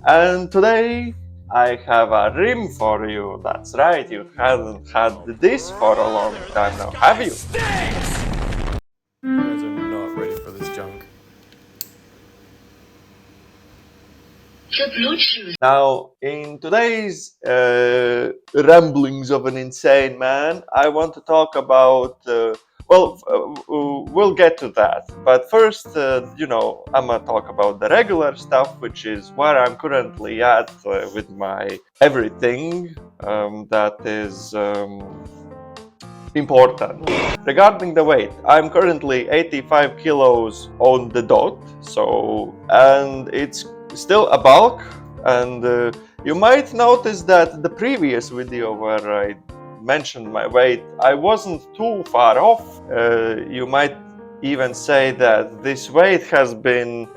And today I have a dream for you. That's right, you haven't had this for a long time now, have you? You guys are not ready for this junk. Now, in today's ramblings of an insane man, I want to talk about. We'll get to that. But first, I'm gonna talk about the regular stuff, which is where I'm currently at with my everything that is important. Regarding the weight, I'm currently 85 kilos on the dot, and it's still a bulk. And you might notice that the previous video where I mentioned my weight, I wasn't too far off. You might even say that this weight has been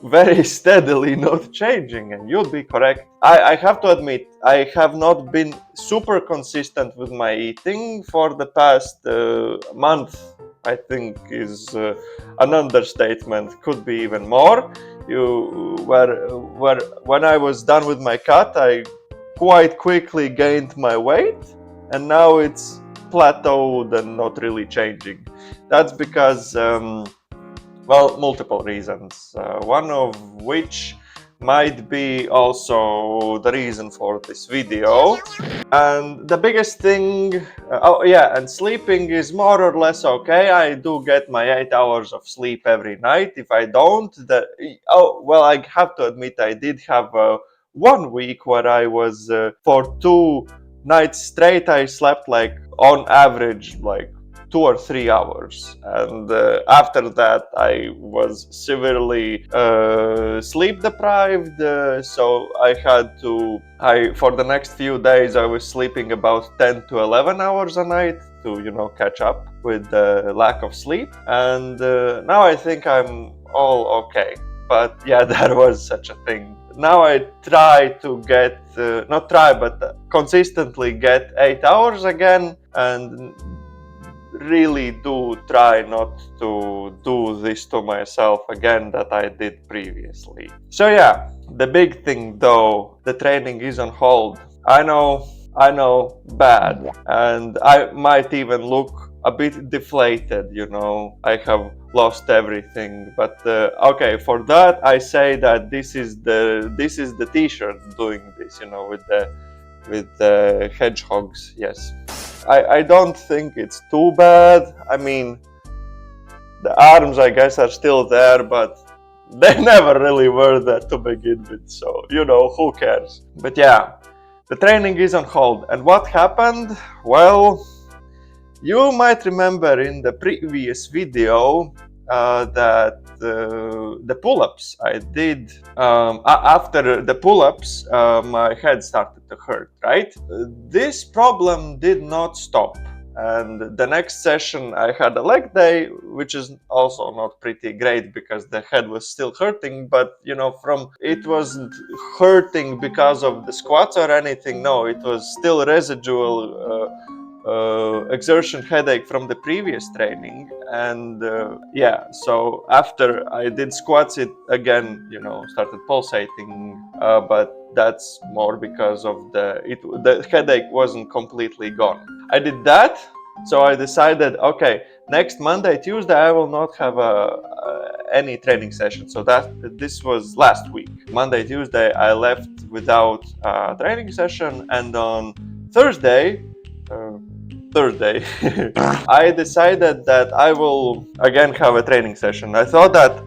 very steadily not changing, and you'll be correct. I have to admit, I have not been super consistent with my eating for the past month. I think is an understatement. Could be even more. When I was done with my cut, I quite quickly gained my weight, and now it's plateaued and not really changing. That's because multiple reasons, one of which might be also the reason for this video. And the biggest thing, and sleeping is more or less okay. I do get my 8 hours of sleep every night. If I don't, I have to admit I did have 1 week where I was for 2 nights straight. I slept like on average like 2 or 3 hours, and after that I was severely sleep deprived, so I had to for the next few days I was sleeping about 10 to 11 hours a night to catch up with the lack of sleep. And now I think I'm all okay, but yeah, there was such a thing. Now I try to get not try but consistently get 8 hours again, and really do try not to do this to myself again that I did previously. So yeah, the big thing though, the training is on hold. I know, bad, and I might even look a bit deflated, I have lost everything. But okay, for that I say that this is the t-shirt doing this, with the hedgehogs. Yes, I don't think it's too bad. I mean, the arms, I guess, are still there, but they never really were there to begin with, so, who cares? But yeah, the training is on hold. And what happened? Well, you might remember in the previous video that the pull-ups I did, after the pull-ups, my head started to hurt, right? This problem did not stop. And the next session I had a leg day, which is also not pretty great because the head was still hurting, but from it wasn't hurting because of the squats or anything. No, it was still residual exertion headache from the previous training. And so after I did squats, it again started pulsating, but that's more because of the headache wasn't completely gone. I did that, so I decided, okay, next Monday, Tuesday I will not have any training session. So this was last week. Monday, Tuesday I left without a training session, and on Thursday, I decided that I will again have a training session. I thought that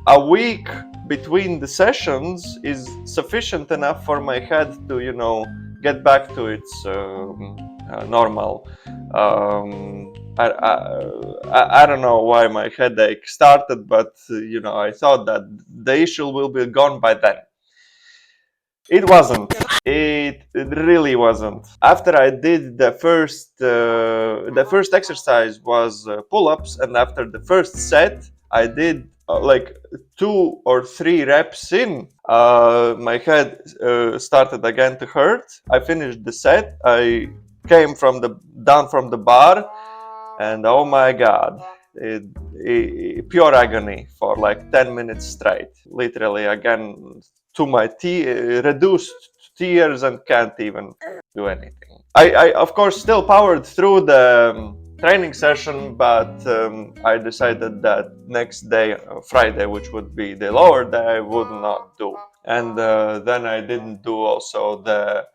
a week between the sessions is sufficient enough for my head to, get back to its normal. I don't know why my headache started, but I thought that the issue will be gone by then. It wasn't. It really wasn't. After I did the first exercise was pull-ups, and after the first set, I did like 2 or 3 reps in. My head started again to hurt. I finished the set. I came down from the bar, and oh my god, pure agony for like 10 minutes straight. Literally, again, to my reduced tears and can't even do anything. I of course still powered through the training session, but I decided that next day, Friday, which would be the lower day, I would not do. And then I didn't do also the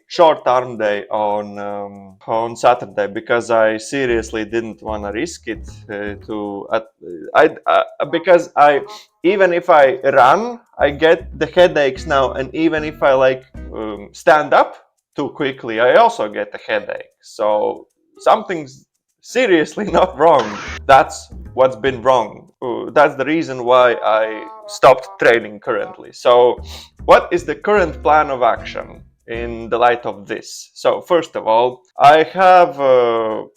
short arm day on Saturday, because I seriously didn't want to risk it. Because even if I run, I get the headaches now, and even if I stand up too quickly, I also get a headache. So something's seriously not wrong. That's what's been wrong. That's the reason why I stopped training currently. So what is the current plan of action in the light of this? So first of all, I have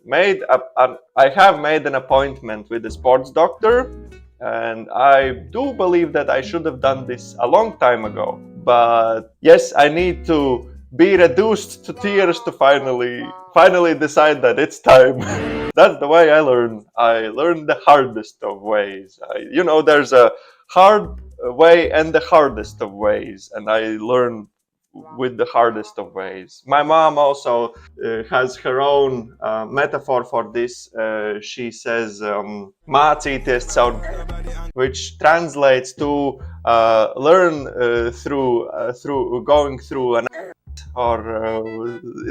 made an appointment with a sports doctor, and I do believe that I should have done this a long time ago. But yes, I need to be reduced to tears to finally decide that it's time. That's the way I learn. I learn the hardest of ways. There's a hard way and the hardest of ways, and I learn with the hardest of ways. My mom also has her own metaphor for this. She says, "Mācīties caur," which translates to learn through going through an, or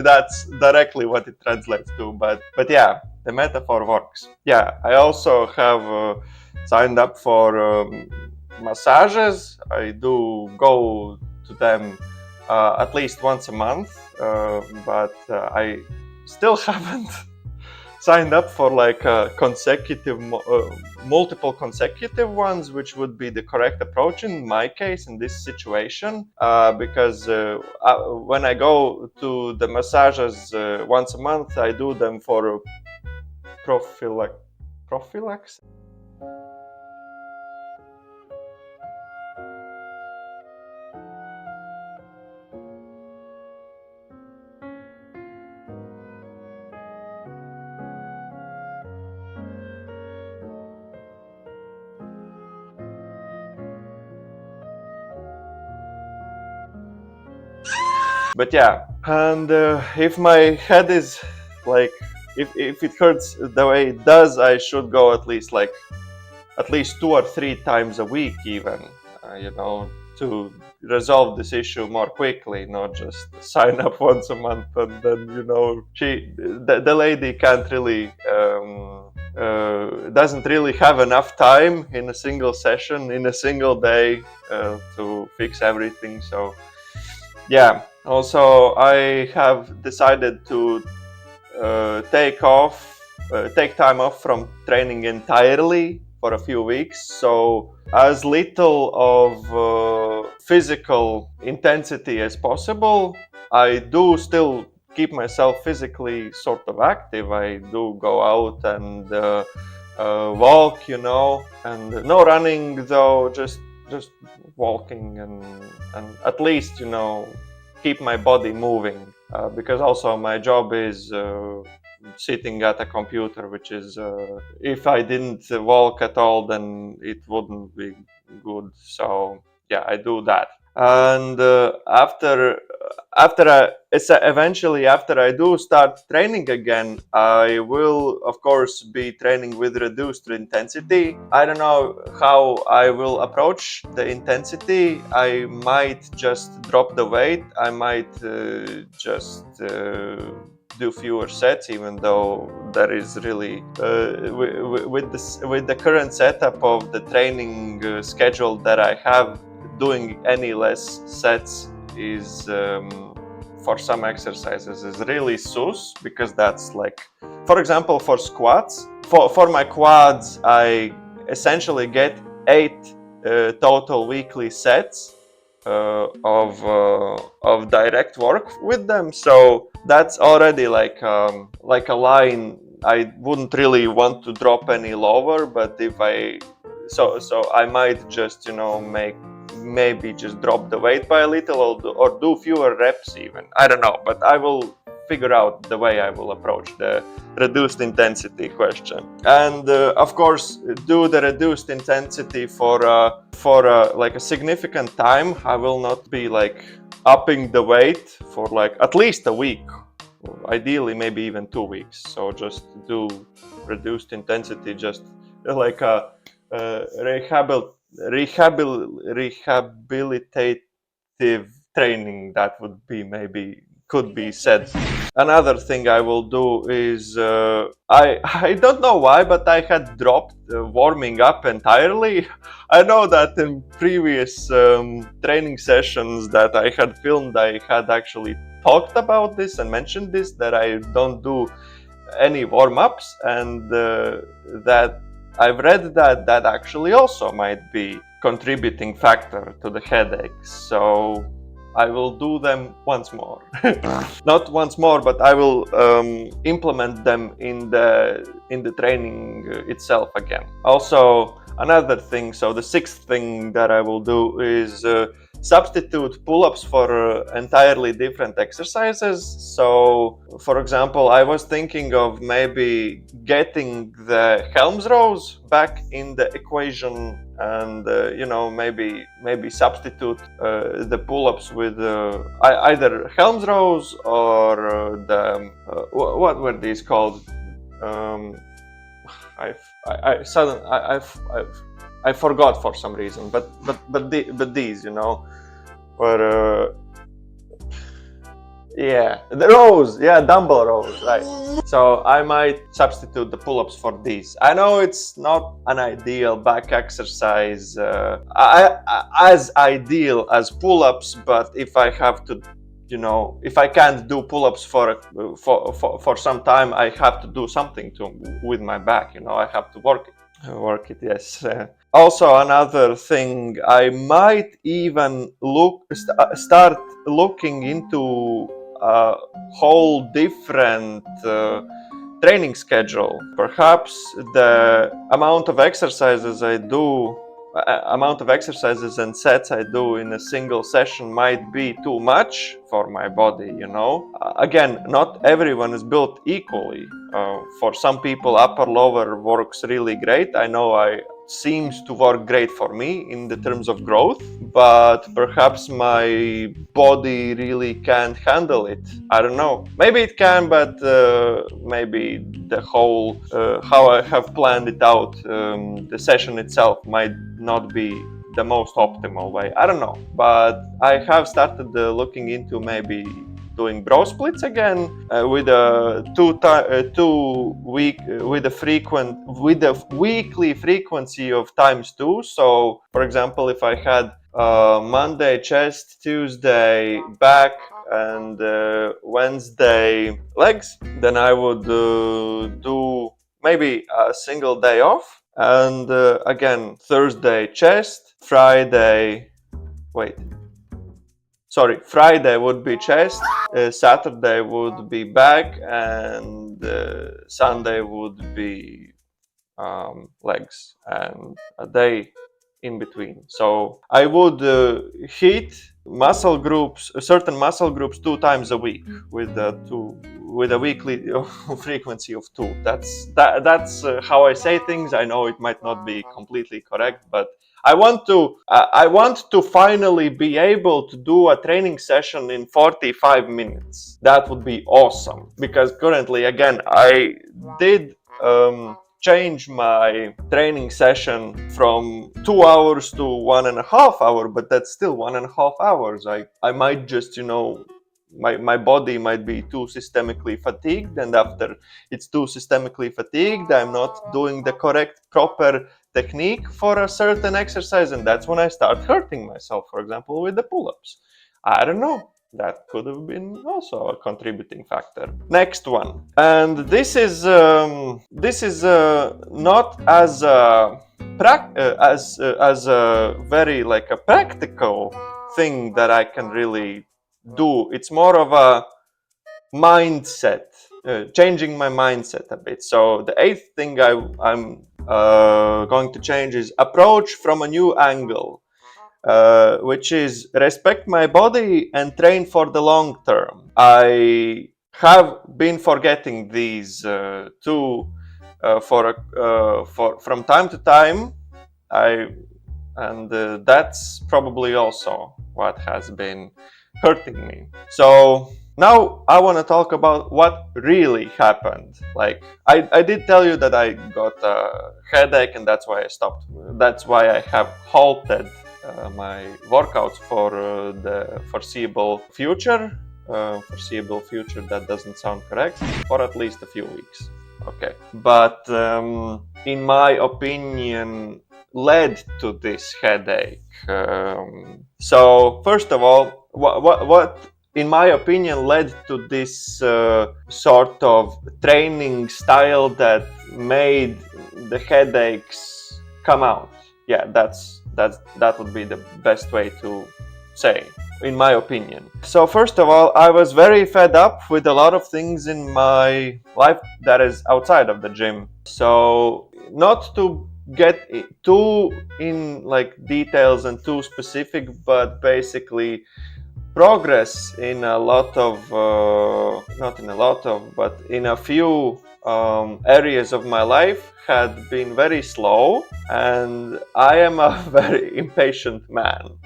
that's directly what it translates to. But yeah, the metaphor works. Yeah, I also have signed up for massages. I do go to them at least once a month, but I still haven't signed up for multiple consecutive ones, which would be the correct approach in my case, in this situation, because when I go to the massages once a month, I do them for prophylaxis. But yeah, and if my head is if it hurts the way it does, I should go at least 2 or 3 times a week, even, to resolve this issue more quickly, not just sign up once a month and then, the lady can't really, doesn't really have enough time in a single session, in a single day, to fix everything. So yeah, also I have decided to take time off from training entirely for a few weeks, so as little of physical intensity as possible. I do still keep myself physically sort of active. I do go out and walk, and no running though, just walking and at least, keep my body moving, because also my job is sitting at a computer, which is, if I didn't walk at all, then it wouldn't be good. So yeah, I do that. And eventually after I do start training again, I will of course be training with reduced intensity. I don't know how I will approach the intensity. I might just drop the weight. I might just do fewer sets, even though there is really with the current setup of the training schedule that I have, doing any less sets is for some exercises is really sus, because that's for example, for squats, for my quads, I essentially get 8 total weekly sets of direct work with them. So that's already like a line I wouldn't really want to drop any lower. But if I might just maybe just drop the weight by a little, or do fewer reps even. I don't know, but I will figure out the way I will approach the reduced intensity question. And of course, do the reduced intensity for like a significant time. I will not be like upping the weight for like at least a week, ideally maybe even 2 weeks. So just do reduced intensity, just like a rehabilitative training, that would be maybe could be said. Another thing I will do is I don't know why, but I had dropped warming up entirely. I know that in previous training sessions that I had filmed, I had actually talked about this and mentioned this, that I don't do any warm-ups, and that I've read that that actually also might be contributing factor to the headaches. So I will do them once more. Not once more, but I will implement them in the training itself again. Also, another thing, so the sixth thing that I will do is substitute pull-ups for entirely different exercises. So, for example, I was thinking of maybe getting the Helms rows back in the equation, and maybe substitute the pull-ups with either Helms rows or what were these called? I forgot for some reason, but these, were the rows, dumbbell rows, right? So I might substitute the pull-ups for these. I know it's not an ideal back exercise, as ideal as pull-ups, but if I have to, if I can't do pull-ups for some time, I have to do something with my back. I have to work it. Yes. Also, another thing, I might even start looking into a whole different training schedule. Perhaps the amount of exercises and sets I do in a single session might be too much for my body, Again, not everyone is built equally. For some people, upper lower works really great. I know seems to work great for me in the terms of growth, but perhaps my body really can't handle it. I don't know. Maybe it can, but maybe the whole how I have planned it out, the session itself might not be the most optimal way. I don't know, but I have started looking into maybe doing bro splits again with a weekly frequency of ×2. So, for example, if I had Monday chest, Tuesday back, and Wednesday legs, then I would do maybe a single day off, and again Thursday chest, Friday would be chest, Saturday would be back, and Sunday would be legs, and a day in between. So I would hit certain muscle groups 2 times a week with a weekly frequency of 2. That's how I say things. I know it might not be completely correct, but I want to finally be able to do a training session in 45 minutes. That would be awesome, because currently, again, I did change my training session from 2 hours to 1.5 hours, but that's still 1.5 hours. I might just, my body might be too systemically fatigued, and after it's too systemically fatigued, I'm not doing the correct, proper technique for a certain exercise, and that's when I start hurting myself, for example, with the pull-ups. I don't know. That could have been also a contributing factor. Next one, and this is not as a very like a practical thing that I can really do. It's more of a mindset, changing my mindset a bit. So the 8th thing I'm going to change is approach from a new angle. Which is respect my body and train for the long term. I have been forgetting these two for from time to time. That's probably also what has been hurting me. So now I want to talk about what really happened. Like I did tell you that I got a headache, and that's why I stopped. That's why I have halted my workouts for the foreseeable future. Foreseeable future, that doesn't sound correct, for at least a few weeks. Okay, but in my opinion, led to this headache. So first of all, what in my opinion led to this sort of training style that made the headaches come out? Yeah, that would be the best way to say, in my opinion. So first of all, I was very fed up with a lot of things in my life that is outside of the gym. So not to get too in like details and too specific, but basically progress in a lot of not in a lot of, but in a few areas of my life had been very slow, and I am a very impatient man.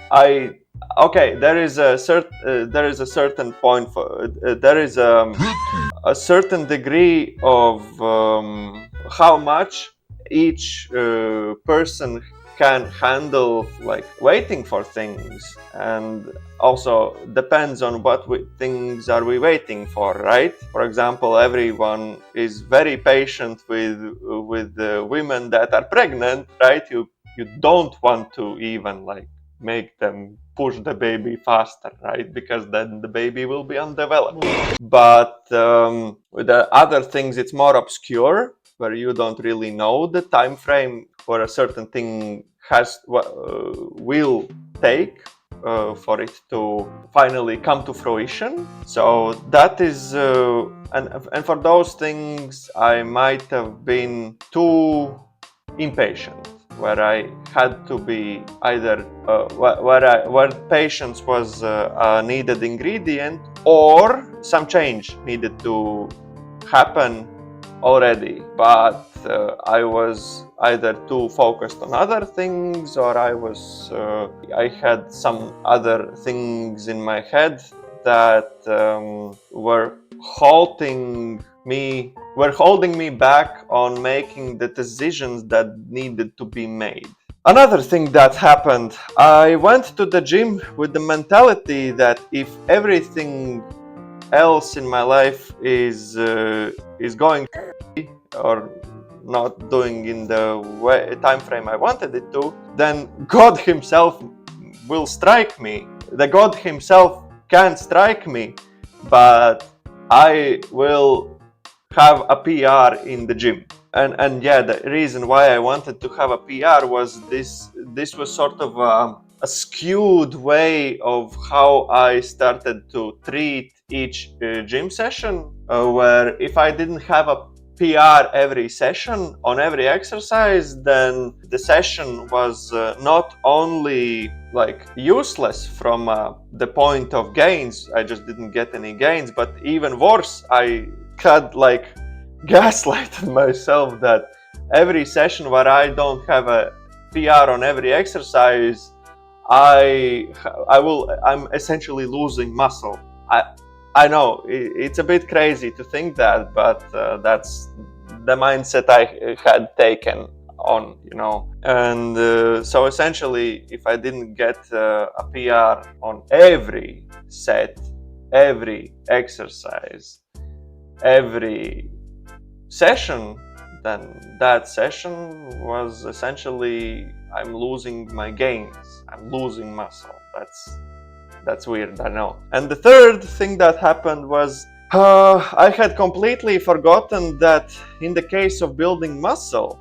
Okay, there is a certain point for there is a certain degree of how much each person can handle, like waiting for things, and also depends on what things are we waiting for, right? For example, everyone is very patient with women that are pregnant, right? You don't want to even like make them push the baby faster, right? Because then the baby will be undeveloped. But with the other things, it's more obscure, where you don't really know the time frame where a certain thing will take for it to finally come to fruition. So that is and for those things I might have been too impatient, where I had to be either where patience was a needed ingredient, or some change needed to happen already. But I was either too focused on other things, or I had some other things in my head that were holding me back on making the decisions that needed to be made. Another thing that happened, I went to the gym with the mentality that if everything else in my life is going or not doing in the time frame I wanted it to, then God Himself will strike me. The God Himself can strike me, but I will have a PR in the gym. And yeah, the reason why I wanted to have a PR was this was sort of a skewed way of how I started to treat each gym session, where if I didn't have a PR every session on every exercise, then the session was not only like useless from the point of gains, I just didn't get any gains, but even worse, I had like gaslighted myself that every session where I don't have a PR on every exercise, I'm essentially losing muscle. I know it's a bit crazy to think that, but that's the mindset I had taken on, And so essentially, if I didn't get a PR on every set, every exercise, every session, then that session was essentially I'm losing my gains, I'm losing muscle. That's weird, I know. And the third thing that happened was I had completely forgotten that in the case of building muscle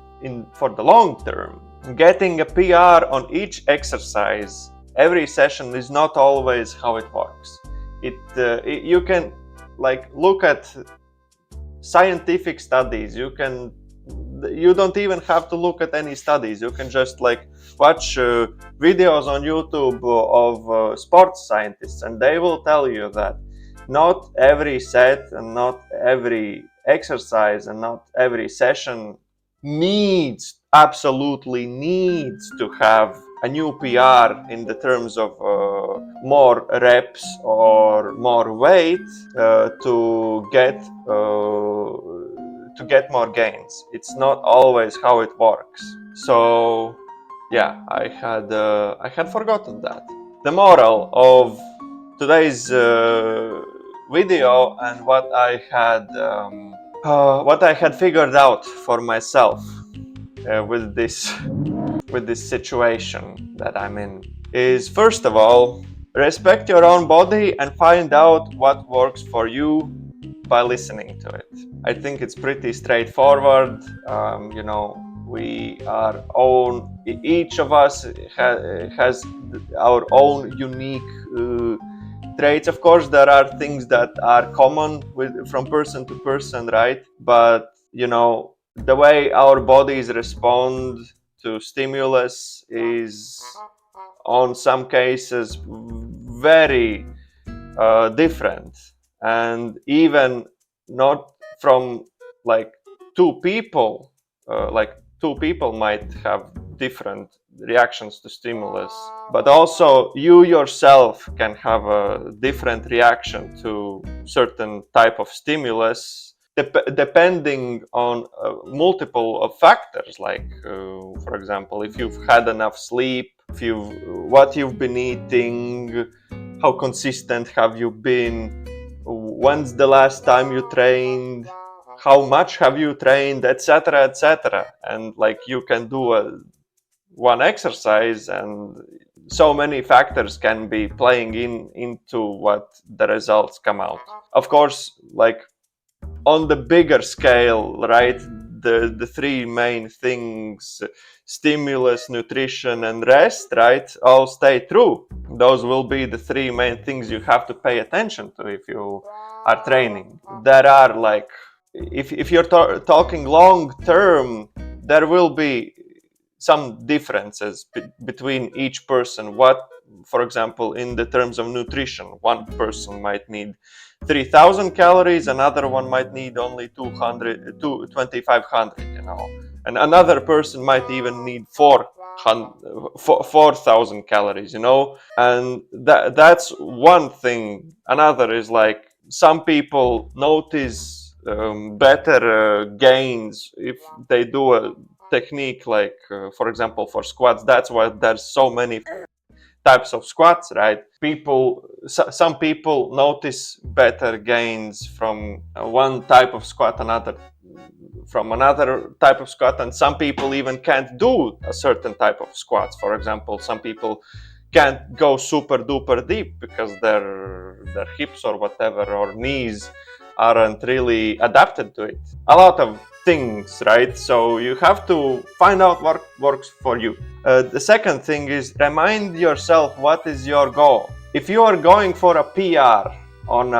for the long term, getting a PR on each exercise every session is not always how it works. You can like look at scientific studies. You don't even have to look at any studies. You can just like watch videos on YouTube of sports scientists, and they will tell you that Not every set and not every exercise and not every session absolutely needs to have a new PR in the terms of more reps or more weight to get more gains. It's not always how it works. So yeah, I had forgotten that. The moral of today's video and what I had figured out for myself with this situation that I'm in is, first of all, respect your own body and find out what works for you by listening to it. I think it's pretty straightforward. We are each of us has our own unique traits. Of course, there are things that are common from person to person, right? But the way our bodies respond to stimulus is, on some cases, very different, and even not from like two people. Two people might have different reactions to stimulus, but also you yourself can have a different reaction to certain type of stimulus depending on multiple of factors, like for example, if you've had enough sleep, what you've been eating, how consistent have you been, when's the last time you trained, how much have you trained, etc., etc. And like, you can do one exercise and so many factors can be playing into what the results come out. Of course, like on the bigger scale, right, the three main things, stimulus, nutrition, and rest, right, all stay true. Those will be the three main things you have to pay attention to if you are training. There are, like, if you're talking long term, there will be some differences between each person. For example, in the terms of nutrition, one person might need 3,000 calories, another one might need only 2,500, and another person might even need 4,000 calories, and that's one thing. Another is, like, some people notice better gains if they do a technique, like for example, for squats. That's why there's so many types of squats, right? Some people notice better gains from one type of squat, from another type of squat, and some people even can't do a certain type of squats. For example, some people can't go super duper deep because their hips or whatever, or knees, aren't really adapted to it. A lot of things, right? So you have to find out what works for you. The second thing is, remind yourself what is your goal. If you are going for a PR on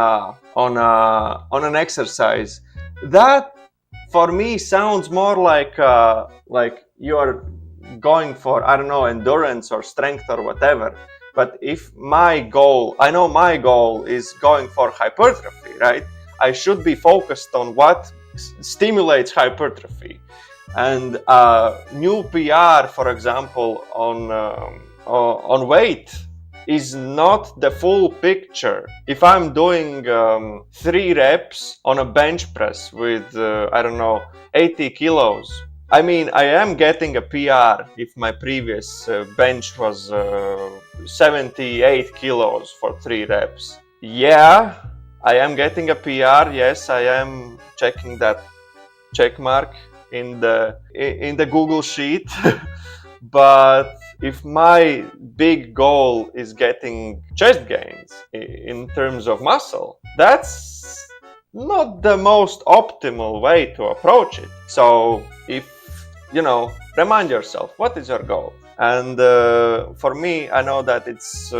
an exercise, that for me sounds more like you are going for, I don't know, endurance or strength or whatever. But if I know my goal is going for hypertrophy, right? I should be focused on what stimulates hypertrophy. And new PR, for example, on weight is not the full picture. If I'm doing 3 reps on a bench press with, I don't know, 80 kilos, I mean, I am getting a PR if my previous bench was 78 kilos for 3 reps. Yeah, I am getting a PR. Yes, I am checking that check mark in the Google sheet. But if my big goal is getting chest gains in terms of muscle, that's not the most optimal way to approach it. So remind yourself, what is your goal? And for me, I know that it's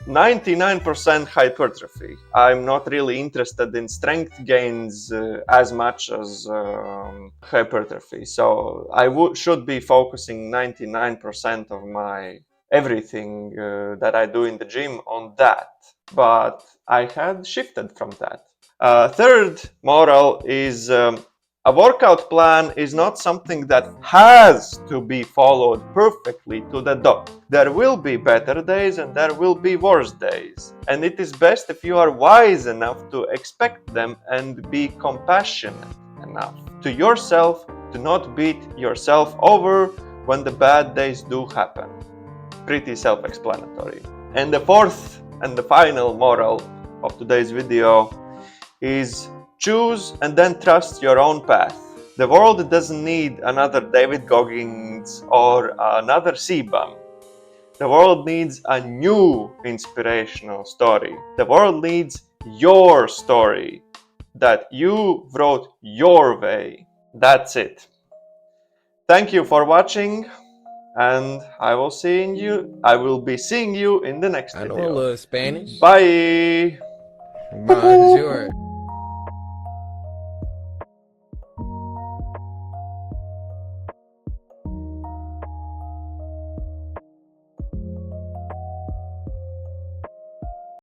99% hypertrophy. I'm not really interested in strength gains as much as hypertrophy. So I should be focusing 99% of my everything that I do in the gym on that. but I had shifted from that. Third moral is a workout plan is not something that has to be followed perfectly to the dot. There will be better days and there will be worse days. And it is best if you are wise enough to expect them and be compassionate enough to yourself to not beat yourself over when the bad days do happen. Pretty self-explanatory. And the fourth and the final moral of today's video is choose and then trust your own path. The world doesn't need another David Goggins or another CBAM. The world needs a new inspirational story. The world needs your story that you wrote your way. That's it. Thank you for watching, and I will be seeing you in the next I know a video. little Spanish. Bye. Bonjour.